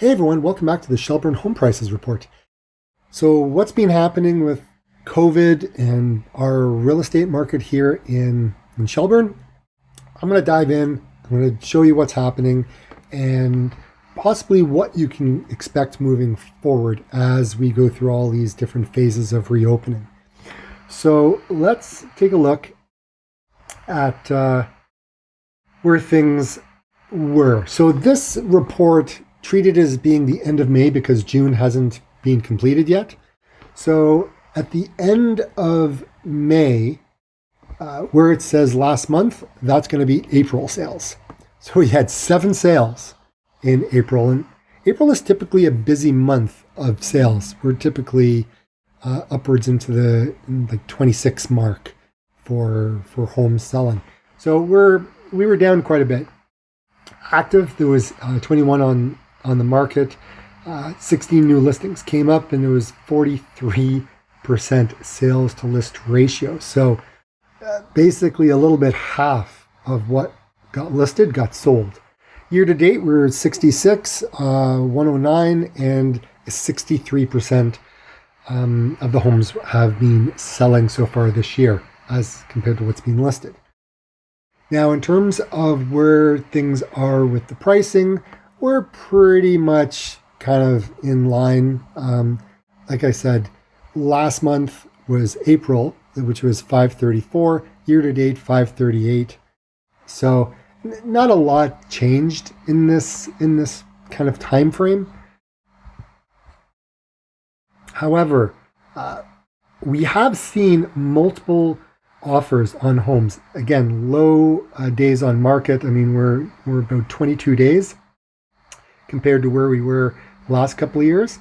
Hey everyone, welcome back to the Shelburne Home Prices Report. So, what's been happening with COVID and our real estate market here in Shelburne? I'm going to dive in, I'm going to show you what's happening and possibly what you can expect moving forward as we go through all these different phases of reopening. So, let's take a look at where things were. So, this report treated as being the end of May because June hasn't been completed yet. So at the end of May, where it says last month, that's going to be April sales. So we had 7 sales in April, and April is typically a busy month of sales. We're typically upwards into the 26 mark for homes selling. So we were down quite a bit. Active, there was 21 on the market. 16 new listings came up, and there was 43% sales to list ratio. So basically a little bit half of what got listed got sold. Year to date, we're at 66, 109, and 63% of the homes have been selling so far this year as compared to what's been listed. Now, in terms of where things are with the pricing, we're pretty much kind of in line. Like I said, last month was April, which was 534. Year to date, 538. So not a lot changed in this kind of time frame. However, we have seen multiple offers on homes. Again, low days on market. I mean, we're about 22 days compared to where we were last couple of years.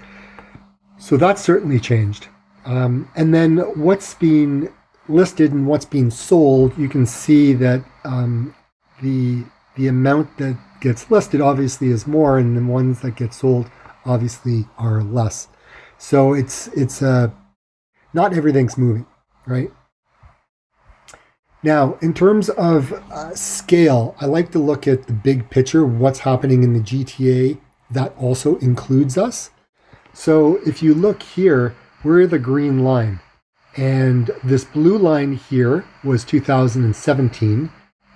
So that's certainly changed. And then what's been listed and what's being sold, you can see that the amount that gets listed obviously is more, and the ones that get sold obviously are less. So it's not everything's moving, right? Now, in terms of scale, I like to look at the big picture, what's happening in the GTA. That also includes us. So if you look here, we're the green line. And this blue line here was 2017.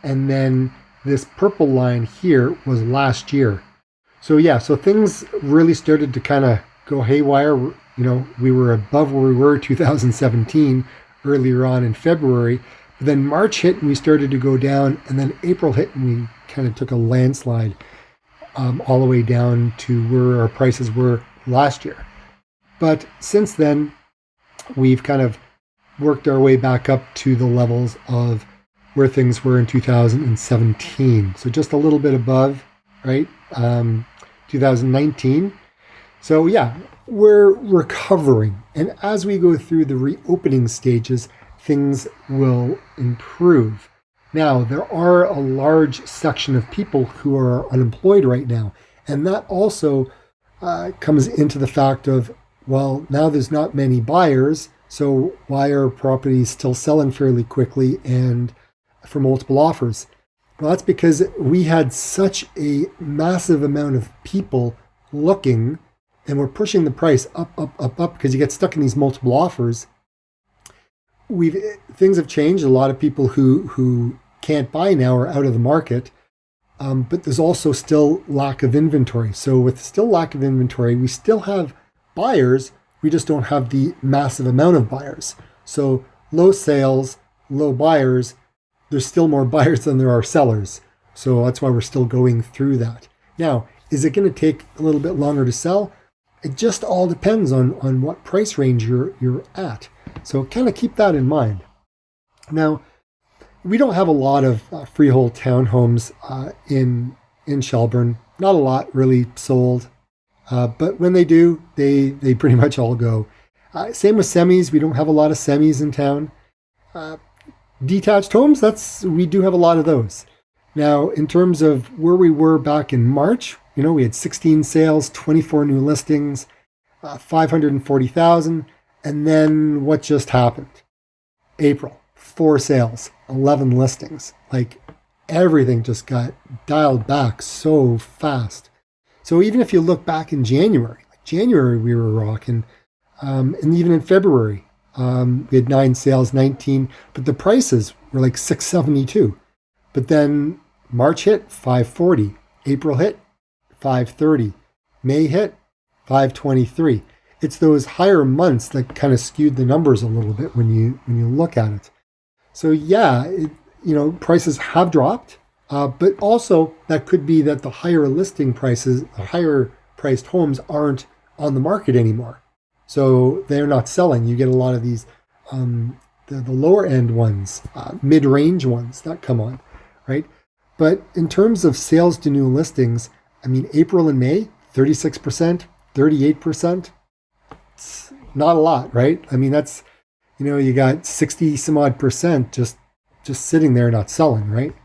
And then this purple line here was last year. So yeah, so things really started to kind of go haywire. You know, we were above where we were 2017 earlier on in February. But then March hit and we started to go down. And then April hit and we kind of took a landslide. All the way down to where our prices were last year. But since then, we've kind of worked our way back up to the levels of where things were in 2017. So just a little bit above, right? 2019. So yeah, we're recovering. And as we go through the reopening stages, things will improve. Now, there are a large section of people who are unemployed right now. And that also comes into the fact of, well, now there's not many buyers. So why are properties still selling fairly quickly and for multiple offers? Well, that's because we had such a massive amount of people looking, and we're pushing the price up because you get stuck in these multiple offers. Things have changed. A lot of people who can't buy now are out of the market, but there's also still lack of inventory. So with still lack of inventory, we still have buyers. We just don't have the massive amount of buyers. So low sales, low buyers. There's still more buyers than there are sellers. So that's why we're still going through that. Now, is it going to take a little bit longer to sell? It just all depends on what price range you're at. So kind of keep that in mind. Now, we don't have a lot of freehold townhomes in Shelburne. Not a lot really sold. But when they do, they pretty much all go. Same with semis. We don't have a lot of semis in town. Detached homes, we do have a lot of those. Now, in terms of where we were back in March, we had 16 sales, 24 new listings, 540,000. And then what just happened? April, 4 sales, 11 listings. Like everything just got dialed back so fast. So even if you look back in January, like January we were rocking, and even in February, we had 9 sales, 19, but the prices were like 672. But then March hit 540, April hit 530, May hit 523. It's those higher months that kind of skewed the numbers a little bit when you look at it. So yeah, prices have dropped, but also that could be that the higher listing prices, the higher priced homes aren't on the market anymore. So they're not selling. You get a lot of these, the lower end ones, mid-range ones that come on, right? But in terms of sales to new listings, I mean, April and May, 36%, 38%. It's not a lot, right? I mean, that's, you got 60 some odd percent just sitting there not selling, right?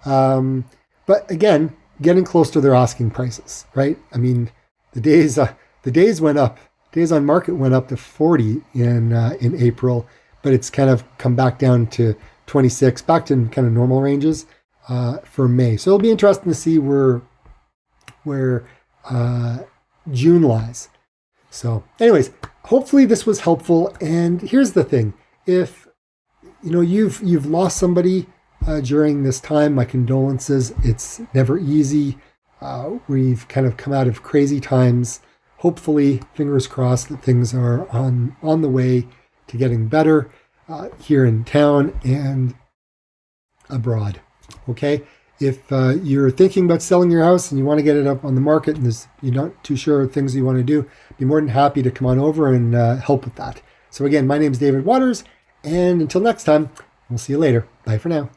But again, getting close to their asking prices, right? I mean, the days went up. Days on market went up to 40 in April, but it's kind of come back down to 26, back to kind of normal ranges for May. So it'll be interesting to see where June lies. So anyways, hopefully this was helpful. And here's the thing. If you've lost somebody during this time, my condolences. It's never easy. We've kind of come out of crazy times. Hopefully, fingers crossed that things are on the way to getting better here in town and abroad. Okay? If you're thinking about selling your house and you want to get it up on the market and you're not too sure of things you want to do, be more than happy to come on over and help with that. So again, my name is David Waters, and until next time, we'll see you later. Bye for now.